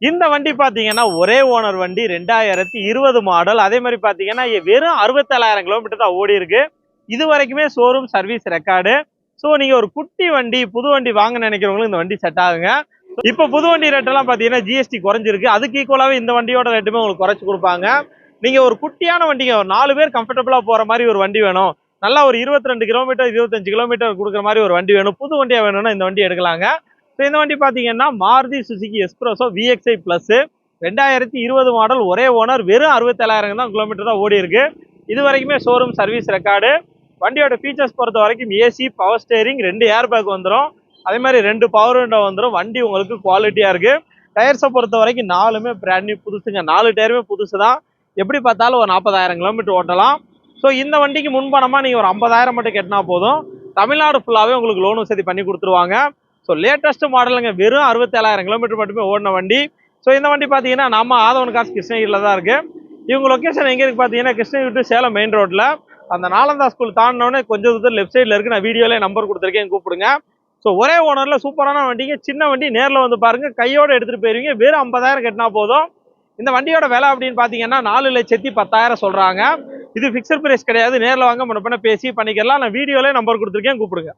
இந்த வண்டி பாத்தீங்கன்னா ஒரே ஓனர் வண்டி 2020 மாடல். அதே மாதிரி பாத்தீங்கன்னா வெறும் 67,000 கிலோமீட்டர் தான் ஓடி இருக்கு. இது வரைக்குமே ஷோரூம் சர்வீஸ் ரெக்கார்டு. ஸோ நீங்க ஒரு குட்டி வண்டி புது வண்டி வாங்க நினைக்கிறவங்களும் இந்த வண்டி செட் ஆகுங்க. இப்போ புது வண்டி ரேட் எல்லாம் பாத்தீங்கன்னா ஜிஎஸ்டி குறைஞ்சிருக்கு. அதுக்கு ஈக்குவலாவே இந்த வண்டியோட ரேட்டுமே உங்களுக்கு குறைச்சு கொடுப்பாங்க. நீங்க ஒரு குட்டியான வண்டிங்க ஒரு 4 பேர் கம்ஃபர்டபுளா போற மாதிரி ஒரு வண்டி வேணும், நல்லா ஒரு 22 கிலோமீட்டர் 25 கிலோமீட்டர் கொடுக்குற மாதிரி ஒரு வண்டி வேணும், புது வண்டியா வேணும்னா இந்த வண்டி எடுக்கலாங்க. இந்த வண்டி பாத்தீங்கன்னா Maruti Suzuki Espresso VXi plus 2020 model, ஒரே ஓனர், வெறும் 67,000 தான் கிலோமீட்டர் தான் ஓடி இருக்கு. இது வரைக்குமே ஷோரூம் சர்வீஸ் ரெக்கார்டு. வண்டியோட ஃபீச்சர்ஸ் பொறுத்த வரைக்கும் AC, power steering, 2 air bag வந்துடும். அதே மாதிரி 2 பவர் விண்டோ வந்துடும். வண்டி உங்களுக்கு குவாலிட்டியா இருக்கு. டயர்ஸை பொறுத்த வரைக்கும் 4மே பிராண்ட் நியூ புதுசுங்க. 4 டயருமே புதுசு தான். எப்படி பார்த்தாலும் ஒரு 40,000 கிலோமீட்டர் ஓட்டலாம். ஸோ இந்த வண்டிக்கு முன்பணமா நீங்க ஒரு 50,000 மட்டும் கட்டினா போதும். தமிழ்நாடு ஃபுல்லாவே உங்களுக்கு லோன் வசதி பண்ணி கொடுத்துருவாங்க. ஸோ லேட்டஸ்ட் மாடலுங்க, வெறும் 67,000 கிலோமீட்டர் மட்டுமே ஓடின வண்டி. ஸோ இந்த வண்டி பார்த்தீங்கன்னா நம்ம ஆதவன் காசு கிருஷ்ணகிரியில் தான் இருக்கு. இவங்க லொக்கேஷன் எங்க இருக்கு பார்த்தீங்கன்னா கிருஷ்ணகிரி டு சேலம் மெயின் ரோட்ல அந்த நாலந்தா ஸ்கூல் தாண்டினோடனே கொஞ்சம் தூரம் லெஃப்ட் சைடில் இருக்கு. நான் வீடியோல நம்பர் கொடுத்துருக்கேன், கூப்பிடுங்க. ஸோ ஒரே ஓனர்ல சூப்பரான வண்டிங்க. சின்ன வண்டி, நேரில் வந்து பாருங்க, கையோட எடுத்துட்டு போயிருவீங்க. வெறும் 50,000 கட்டினா போதும். இந்த வண்டியோட விலை அப்படின்னு பாத்தீங்கன்னா 4,10,10,000 சொல்றாங்க. இது பிக்சர் பிரைஸ் கிடையாது. நேரில் வாங்க முன்ன பேசி பண்ணிக்கலாம். நான் வீடியோல நம்பர் கொடுத்துருக்கேன், கூப்பிடுங்க.